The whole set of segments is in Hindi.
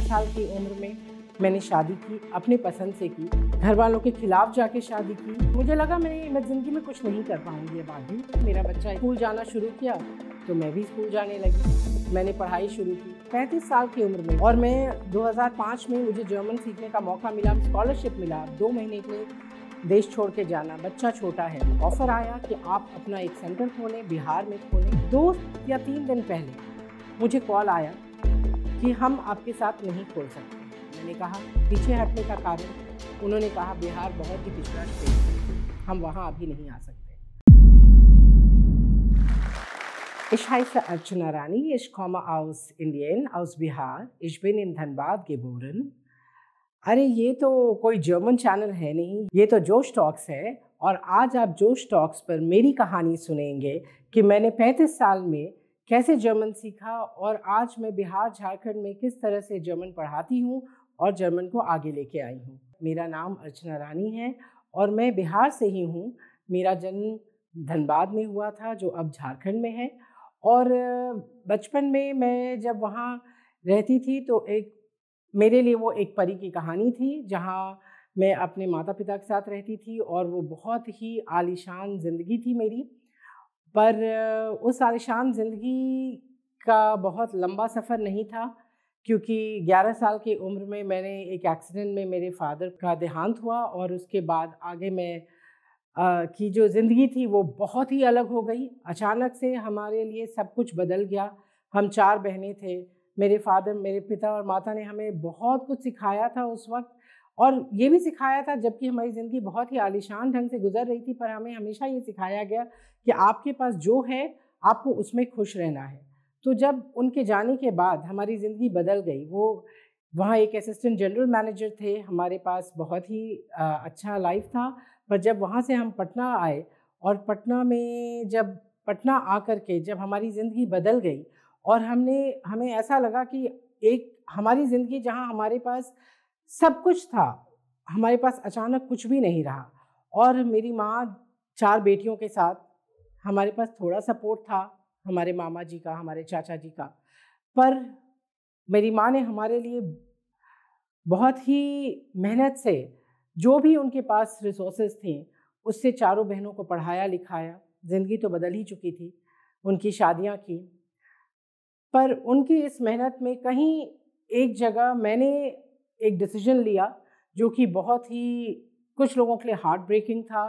साल की उम्र में मैंने शादी की, अपने पसंद से की, घर वालों के खिलाफ जाके शादी की। मुझे लगा मैं ज़िंदगी में कुछ नहीं कर पाऊंगी अब आगे। मेरा बच्चा स्कूल जाना शुरू किया तो मैं भी स्कूल जाने लगी। मैंने पढ़ाई शुरू की 35 साल की उम्र में, और मैं 2005 में मुझे जर्मन सीखने का मौका मिला, स्कॉलरशिप मिला 2 महीने के लिए देश छोड़ के जाना। बच्चा छोटा है। ऑफर आया कि आप अपना एक सेंटर खोलें, बिहार में खोलें। 2 या 3 दिन पहले मुझे कॉल आया कि हम आपके साथ नहीं खोल सकते। मैंने कहा पीछे हटने का कारण, उन्होंने कहा बिहार बहुत ही पिछड़ा स्टेट है, हम वहाँ अभी नहीं आ सकते। Ich heiße Archana Rani, ich komme aus Indien, aus Bihar, ich bin in Dhanbad geboren। अरे ये तो कोई जर्मन चैनल है नहीं, ये तो जोश टॉक्स है। और आज आप जोश टॉक्स पर मेरी कहानी सुनेंगे कि मैंने 35 साल में कैसे जर्मन सीखा और आज मैं बिहार झारखंड में किस तरह से जर्मन पढ़ाती हूँ और जर्मन को आगे लेके आई हूँ। मेरा नाम अर्चना रानी है और मैं बिहार से ही हूँ। मेरा जन्म धनबाद में हुआ था जो अब झारखंड में है। और बचपन में मैं जब वहाँ रहती थी तो मेरे लिए वो एक परी की कहानी थी, जहाँ मैं अपने माता पिता के साथ रहती थी और वो बहुत ही आलीशान ज़िंदगी थी मेरी। पर उस आलीशान ज़िंदगी का बहुत लंबा सफ़र नहीं था, क्योंकि 11 साल की उम्र में मैंने एक एक्सीडेंट में मेरे फादर का देहांत हुआ और उसके बाद आगे मैं की जो ज़िंदगी थी वो बहुत ही अलग हो गई। अचानक से हमारे लिए सब कुछ बदल गया। हम 4 बहनें थे। मेरे पिता और माता ने हमें बहुत कुछ सिखाया था उस वक्त, और ये भी सिखाया था, जबकि हमारी ज़िंदगी बहुत ही आलीशान ढंग से गुजर रही थी, पर हमें हमेशा ये सिखाया गया कि आपके पास जो है आपको उसमें खुश रहना है। तो जब उनके जाने के बाद हमारी ज़िंदगी बदल गई। वो वहाँ एक असिस्टेंट जनरल मैनेजर थे, हमारे पास बहुत ही अच्छा लाइफ था। पर जब वहाँ से हम पटना आए और पटना आकर के जब हमारी ज़िंदगी बदल गई और हमें ऐसा लगा कि एक हमारी ज़िंदगी जहाँ हमारे पास सब कुछ था, हमारे पास अचानक कुछ भी नहीं रहा। और मेरी माँ 4 बेटियों के साथ, हमारे पास थोड़ा सपोर्ट था हमारे मामा जी का, हमारे चाचा जी का, पर मेरी माँ ने हमारे लिए बहुत ही मेहनत से जो भी उनके पास रिसोर्सेज थे उससे 4 बहनों को पढ़ाया लिखाया। ज़िंदगी तो बदल ही चुकी थी, उनकी शादियां की। पर उनकी इस मेहनत में कहीं एक जगह मैंने एक डिसीजन लिया जो कि बहुत ही कुछ लोगों के लिए हार्ट ब्रेकिंग था।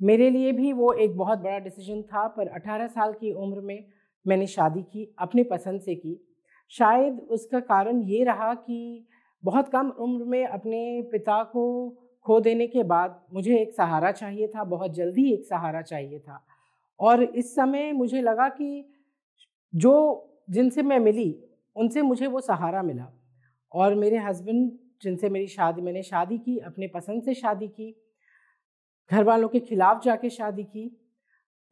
मेरे लिए भी वो एक बहुत बड़ा डिसीजन था। पर 18 साल की उम्र में मैंने शादी की, अपने पसंद से की। शायद उसका कारण ये रहा कि बहुत कम उम्र में अपने पिता को खो देने के बाद मुझे एक सहारा चाहिए था, बहुत जल्दी एक सहारा चाहिए था। और इस समय मुझे लगा कि जिनसे मैं मिली उनसे मुझे वो सहारा मिला। और मेरे हस्बैंड जिनसे मैंने शादी की, अपने पसंद से शादी की, घर वालों के खिलाफ जाके शादी की।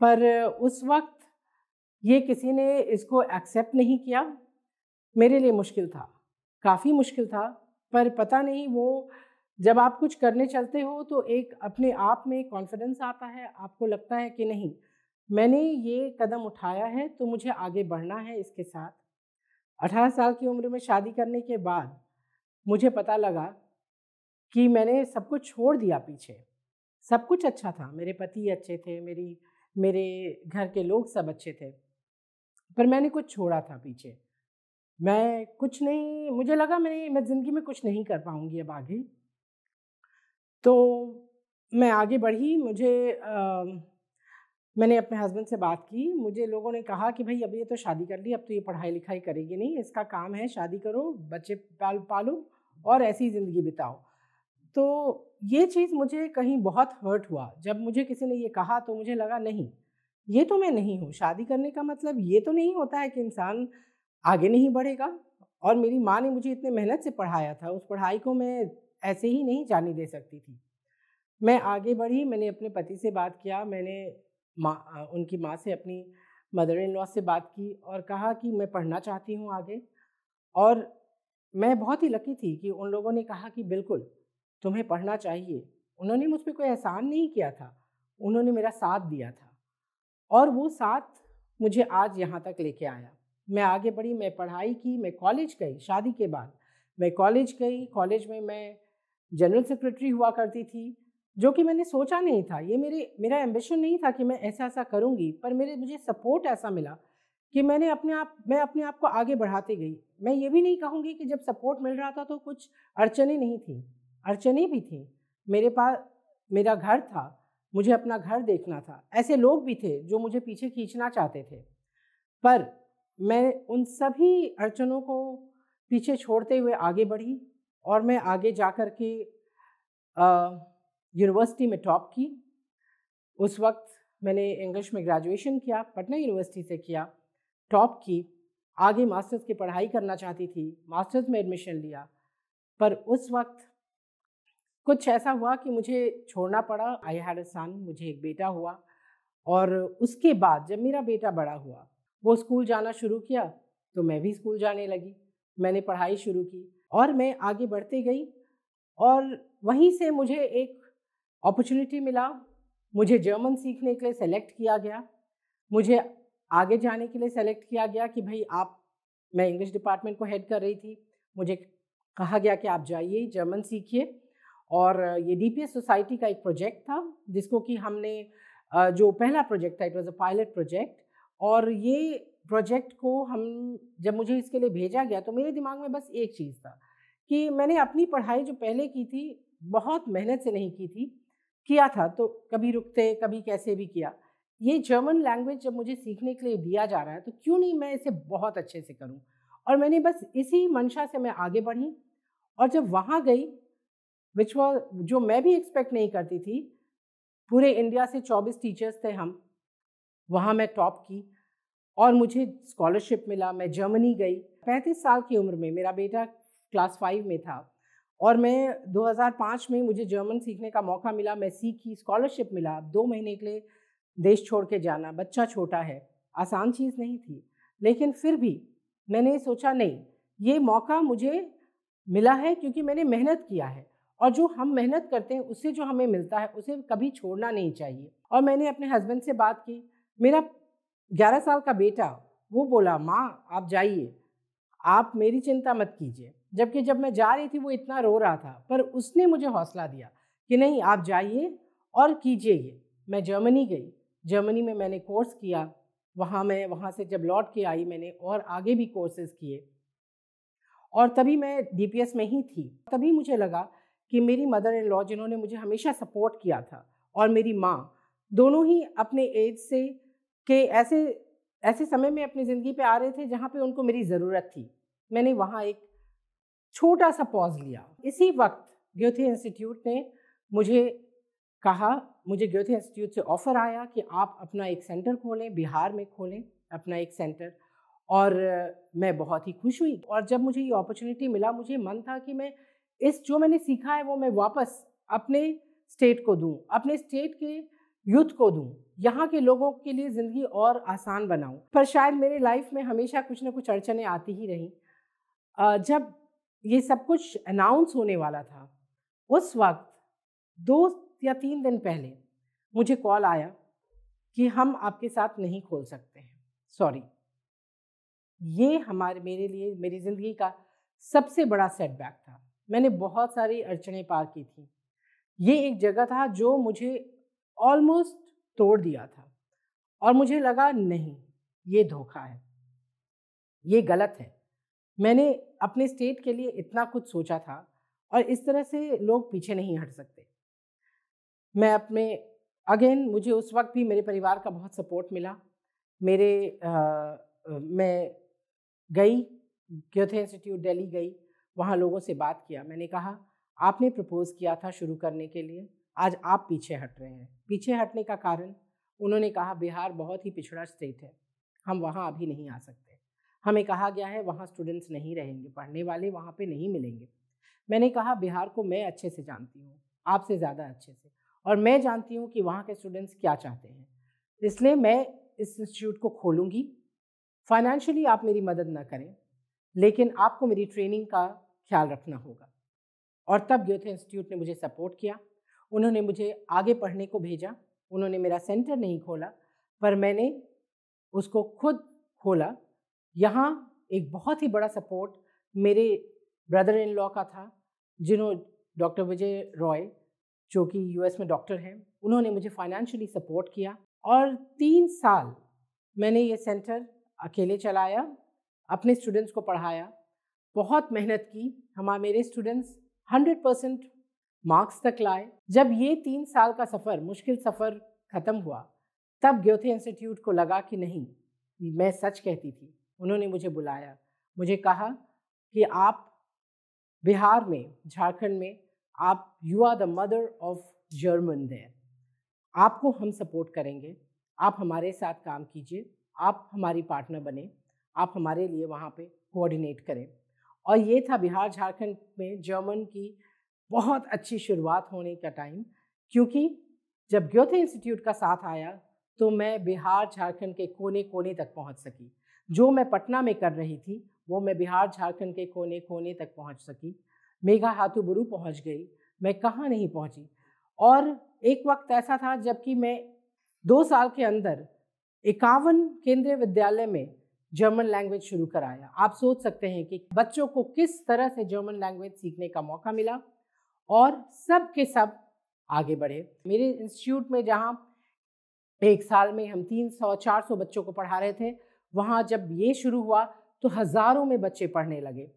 पर उस वक्त ये किसी ने इसको एक्सेप्ट नहीं किया। मेरे लिए मुश्किल था, काफ़ी मुश्किल था। पर पता नहीं, वो जब आप कुछ करने चलते हो तो एक अपने आप में कॉन्फिडेंस आता है, आपको लगता है कि नहीं, मैंने ये कदम उठाया है तो मुझे आगे बढ़ना है इसके साथ। 18 साल की उम्र में शादी करने के बाद मुझे पता लगा कि मैंने सब कुछ छोड़ दिया पीछे। सब कुछ अच्छा था, मेरे पति अच्छे थे, मेरे घर के लोग सब अच्छे थे, पर मैंने कुछ छोड़ा था पीछे। मैं कुछ नहीं, मुझे लगा मैं ज़िंदगी में कुछ नहीं कर पाऊँगी अब आगे। तो मैं आगे बढ़ी। मैंने अपने हस्बैंड से बात की। मुझे लोगों ने कहा कि भाई अब ये तो शादी कर ली, अब तो ये पढ़ाई लिखाई करेगी नहीं, इसका काम है शादी करो, बच्चे पालो और ऐसी ज़िंदगी बिताओ। तो ये चीज़ मुझे कहीं बहुत हर्ट हुआ। जब मुझे किसी ने ये कहा तो मुझे लगा नहीं, ये तो मैं नहीं हूँ। शादी करने का मतलब ये तो नहीं होता है कि इंसान आगे नहीं बढ़ेगा। और मेरी माँ ने मुझे इतने मेहनत से पढ़ाया था, उस पढ़ाई को मैं ऐसे ही नहीं जाने दे सकती थी। मैं आगे बढ़ी, मैंने अपने पति से बात किया, मैंने उनकी माँ से, अपनी मदर इन लॉ से बात की और कहा कि मैं पढ़ना चाहती हूँ आगे। और मैं बहुत ही लकी थी कि उन लोगों ने कहा कि बिल्कुल तुम्हें पढ़ना चाहिए। उन्होंने मुझ पे कोई एहसान नहीं किया था, उन्होंने मेरा साथ दिया था और वो साथ मुझे आज यहाँ तक लेके आया। मैं आगे बढ़ी, मैं पढ़ाई की, मैं कॉलेज गई शादी के बाद। मैं कॉलेज गई, कॉलेज में मैं जनरल सेक्रेटरी हुआ करती थी, जो कि मैंने सोचा नहीं था। ये मेरा एम्बिशन नहीं था कि मैं ऐसा करूँगी, पर मुझे सपोर्ट ऐसा मिला कि मैं अपने आप को आगे बढ़ाती गई। मैं ये भी नहीं कहूँगी कि जब सपोर्ट मिल रहा था तो कुछ अड़चनें नहीं थी, अड़चनें भी थी। मेरे पास मेरा घर था, मुझे अपना घर देखना था। ऐसे लोग भी थे जो मुझे पीछे खींचना चाहते थे, पर मैं उन सभी अड़चनों को पीछे छोड़ते हुए आगे बढ़ी और मैं आगे जा कर के यूनिवर्सिटी में टॉप की। उस वक्त मैंने इंग्लिश में ग्रेजुएशन किया, पटना यूनिवर्सिटी से किया, टॉप की। आगे मास्टर्स की पढ़ाई करना चाहती थी, मास्टर्स में एडमिशन लिया, पर उस वक्त कुछ ऐसा हुआ कि मुझे छोड़ना पड़ा। आई हैड अ सन, मुझे एक बेटा हुआ। और उसके बाद जब मेरा बेटा बड़ा हुआ, वो स्कूल जाना शुरू किया, तो मैं भी स्कूल जाने लगी। मैंने पढ़ाई शुरू की और मैं आगे बढ़ती गई और वहीं से मुझे एक अपॉर्चुनिटी मिला। मुझे जर्मन सीखने के लिए सेलेक्ट किया गया। मुझे आगे जाने के लिए सेलेक्ट किया गया कि भाई मैं इंग्लिश डिपार्टमेंट को हेड कर रही थी। मुझे कहा गया कि आप जाइए, जर्मन सीखिए। और ये डीपीएस सोसाइटी का एक प्रोजेक्ट था, जिसको कि हमने जो पहला प्रोजेक्ट था, it was a pilot project. और ये प्रोजेक्ट को जब मुझे इसके लिए भेजा गया, तो मेरे दिमाग में बस एक चीज़ था कि मैंने अपनी पढ़ाई जो पहले की थी, बहुत मेहनत से नहीं की थी, किया था तो कभी रुकते, कभी कैसे भी किया। ये जर्मन लैंग्वेज जब मुझे सीखने के लिए दिया जा रहा है, तो क्यों नहीं मैं इसे बहुत अच्छे से करूं। और मैंने बस इसी मंशा से मैं आगे बढ़ी। और जब वहाँ गई, जो मैं भी एक्सपेक्ट नहीं करती थी, पूरे इंडिया से 24 टीचर्स थे हम, वहाँ मैं टॉप की और मुझे स्कॉलरशिप मिला। मैं जर्मनी गई 35 साल की उम्र में। मेरा बेटा क्लास 5 में था और मैं 2005 में मुझे जर्मन सीखने का मौका मिला। मैं सीखी, स्कॉलरशिप मिला। 2 महीने के लिए देश छोड़ के जाना, बच्चा छोटा है, आसान चीज़ नहीं थी। लेकिन फिर भी मैंने सोचा नहीं, ये मौका मुझे मिला है क्योंकि मैंने मेहनत किया है, और जो हम मेहनत करते हैं उससे जो हमें मिलता है उसे कभी छोड़ना नहीं चाहिए। और मैंने अपने हस्बैंड से बात की। मेरा 11 साल का बेटा, वो बोला, माँ आप जाइए, आप मेरी चिंता मत कीजिए। जबकि जब मैं जा रही थी वो इतना रो रहा था, पर उसने मुझे हौसला दिया कि नहीं, आप जाइए और कीजिए ये। मैं जर्मनी गई। जर्मनी में मैंने कोर्स किया। वहाँ से जब लौट के आई, मैंने और आगे भी कोर्सेज किए। और तभी मैं डीपीएस में ही थी। तभी मुझे लगा कि मेरी मदर इन लॉ, जिन्होंने मुझे हमेशा सपोर्ट किया था, और मेरी माँ, दोनों ही अपने एज से के ऐसे समय में अपनी ज़िंदगी पे आ रहे थे जहाँ पे उनको मेरी ज़रूरत थी। मैंने वहाँ एक छोटा सा पॉज़ लिया। इसी वक्त ग्योथे इंस्टीट्यूट ने मुझे ग्योथे इंस्टीट्यूट से ऑफ़र आया कि आप अपना एक सेंटर खोलें, बिहार में खोलें अपना एक सेंटर। और मैं बहुत ही खुश हुई। और जब मुझे ये अपॉर्चुनिटी मिला, मुझे मन था कि मैं जो मैंने सीखा है वो मैं वापस अपने स्टेट को दूं, अपने स्टेट के यूथ को दूं, यहाँ के लोगों के लिए ज़िंदगी और आसान बनाऊं। पर शायद मेरे लाइफ में हमेशा कुछ ना कुछ अड़चनें आती ही रहीं। जब ये सब कुछ अनाउंस होने वाला था, उस वक्त 2 या 3 दिन पहले मुझे कॉल आया कि हम आपके साथ नहीं खोल सकते हैं, सॉरी। ये मेरे लिए मेरी ज़िंदगी का सबसे बड़ा सेटबैक था। मैंने बहुत सारी अड़चनें पार की थी। ये एक जगह था जो मुझे ऑलमोस्ट तोड़ दिया था, और मुझे लगा नहीं, ये धोखा है, ये गलत है। मैंने अपने स्टेट के लिए इतना कुछ सोचा था, और इस तरह से लोग पीछे नहीं हट सकते। मुझे उस वक्त भी मेरे परिवार का बहुत सपोर्ट मिला। मैं गई, ग्योथे इंस्टीट्यूट दिल्ली गई, वहाँ लोगों से बात किया। मैंने कहा, आपने प्रपोज़ किया था शुरू करने के लिए, आज आप पीछे हट रहे हैं। पीछे हटने का कारण, उन्होंने कहा, बिहार बहुत ही पिछड़ा स्टेट है, हम वहाँ अभी नहीं आ सकते। हमें कहा गया है वहाँ स्टूडेंट्स नहीं रहेंगे, पढ़ने वाले वहाँ पे नहीं मिलेंगे। मैंने कहा, बिहार को मैं अच्छे से जानती हूँ, आपसे ज़्यादा अच्छे से, और मैं जानती हूँ कि वहाँ के स्टूडेंट्स क्या चाहते हैं, इसलिए मैं इस इंस्टीट्यूट को खोलूँगी। फाइनेंशियली आप मेरी मदद ना करें, लेकिन आपको मेरी ट्रेनिंग का ख्याल रखना होगा। और तब ग्योथे इंस्टीट्यूट ने मुझे सपोर्ट किया। उन्होंने मुझे आगे पढ़ने को भेजा। उन्होंने मेरा सेंटर नहीं खोला, पर मैंने उसको खुद खोला। यहाँ एक बहुत ही बड़ा सपोर्ट मेरे ब्रदर इन लॉ का था, डॉक्टर विजय रॉय, जो कि यूएस में डॉक्टर हैं, उन्होंने मुझे फाइनेंशियली सपोर्ट किया और 3 साल मैंने ये सेंटर अकेले चलाया, अपने स्टूडेंट्स को पढ़ाया, बहुत मेहनत की। मेरे स्टूडेंट्स 100% मार्क्स तक लाए। जब ये 3 साल का सफ़र, मुश्किल सफ़र ख़त्म हुआ, तब ग्योथे इंस्टीट्यूट को लगा कि नहीं, मैं सच कहती थी। उन्होंने मुझे बुलाया, मुझे कहा कि आप बिहार में, झारखंड में, आप you are the mother of German there, आपको हम सपोर्ट करेंगे, आप हमारे साथ काम कीजिए, आप हमारी पार्टनर बने, आप हमारे लिए वहाँ पे कोऑर्डिनेट करें। और ये था बिहार झारखंड में जर्मन की बहुत अच्छी शुरुआत होने का टाइम, क्योंकि जब ग्योथे इंस्टीट्यूट का साथ आया तो मैं बिहार झारखंड के कोने कोने तक पहुँच सकी। जो मैं पटना में कर रही थी वो मैं बिहार झारखंड के कोने कोने तक पहुँच सकी। मेघाहातुबुरु पहुँच गई, मैं कहाँ नहीं पहुँची। और एक वक्त ऐसा था जबकि मैं 2 साल के अंदर 51 केंद्रीय विद्यालय में जर्मन लैंग्वेज शुरू कराया। आप सोच सकते हैं कि बच्चों को किस तरह से जर्मन लैंग्वेज सीखने का मौका मिला और सब के सब आगे बढ़े। मेरे इंस्टीट्यूट में जहाँ एक साल में हम 300-400 बच्चों को पढ़ा रहे थे, वहाँ जब ये शुरू हुआ तो हज़ारों में बच्चे पढ़ने लगे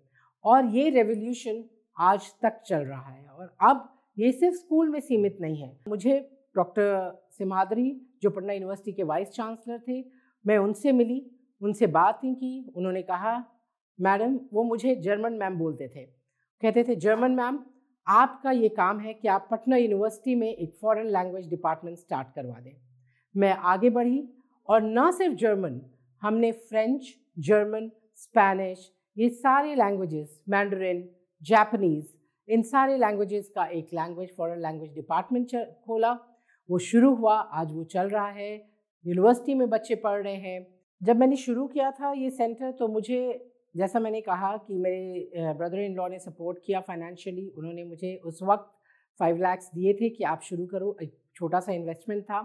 और ये रेवोल्यूशन आज तक चल रहा है। और अब ये सिर्फ स्कूल में सीमित नहीं है। मुझे डॉक्टर सिम्हाद्री, जो पटना यूनिवर्सिटी के वाइस चांसलर थे, मैं उनसे मिली, उनसे बात की। उन्होंने कहा, मैडम, वो मुझे जर्मन मैम बोलते थे, कहते थे, जर्मन मैम, आपका ये काम है कि आप पटना यूनिवर्सिटी में एक फॉरेन लैंग्वेज डिपार्टमेंट स्टार्ट करवा दें। मैं आगे बढ़ी और न सिर्फ जर्मन, हमने फ्रेंच, जर्मन, स्पेनिश, ये सारे लैंग्वेजेस, मैंडरिन, जापानीज़, इन सारे लैंग्वेजेस का एक फॉरेन लैंग्वेज डिपार्टमेंट खोला। वो शुरू हुआ, आज वो चल रहा है, यूनिवर्सिटी में बच्चे पढ़ रहे हैं। जब मैंने शुरू किया था ये सेंटर, तो मुझे, जैसा मैंने कहा कि मेरे ब्रदर इन लॉ ने सपोर्ट किया फाइनेंशियली। उन्होंने मुझे उस वक्त 5 लाख दिए थे कि आप शुरू करो, एक छोटा सा इन्वेस्टमेंट था।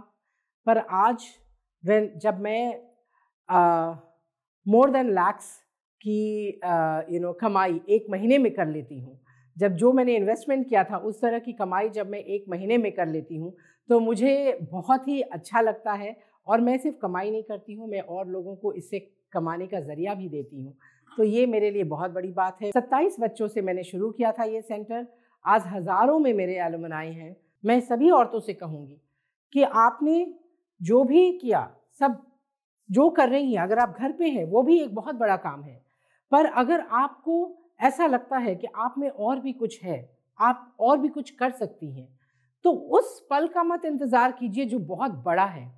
पर आज जब मैं मोर देन लैक्स की कमाई एक महीने में कर लेती हूँ, जब जो मैंने इन्वेस्टमेंट किया था उस तरह की कमाई जब मैं एक महीने में कर लेती हूँ, तो मुझे बहुत ही अच्छा लगता है। और मैं सिर्फ कमाई नहीं करती हूँ, मैं और लोगों को इससे कमाने का ज़रिया भी देती हूँ, तो ये मेरे लिए बहुत बड़ी बात है। 27 बच्चों से मैंने शुरू किया था ये सेंटर, आज हज़ारों में मेरे एलुमनाई हैं। मैं सभी औरतों से कहूँगी कि आपने जो भी किया, सब जो कर रही हैं, अगर आप घर पे हैं वो भी एक बहुत बड़ा काम है, पर अगर आपको ऐसा लगता है कि आप में और भी कुछ है, आप और भी कुछ कर सकती हैं, तो उस पल का मत इंतज़ार कीजिए जो बहुत बड़ा है।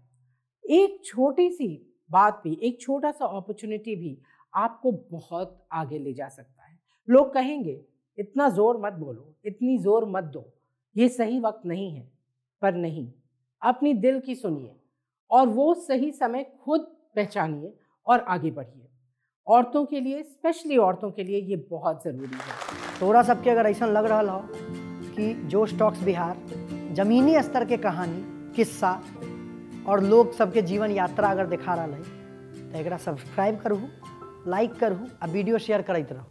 एक छोटी सी बात भी, एक छोटा सा अपॉर्चुनिटी भी आपको बहुत आगे ले जा सकता है। लोग कहेंगे, इतना ज़ोर मत बोलो, इतनी ज़ोर मत दो, ये सही वक्त नहीं है। पर नहीं, अपनी दिल की सुनिए और वो सही समय खुद पहचानिए और आगे बढ़िए। औरतों के लिए, स्पेशली औरतों के लिए ये बहुत ज़रूरी है। तोरा सबके अगर ऐसा लग रहा हो कि जोश टॉक्स बिहार जमीनी स्तर के कहानी, किस्सा और लोग सबके जीवन यात्रा अगर दिखा रहा है, तो एक सब्सक्राइब करूँ, लाइक करूँ और वीडियो शेयर करते रहूँ।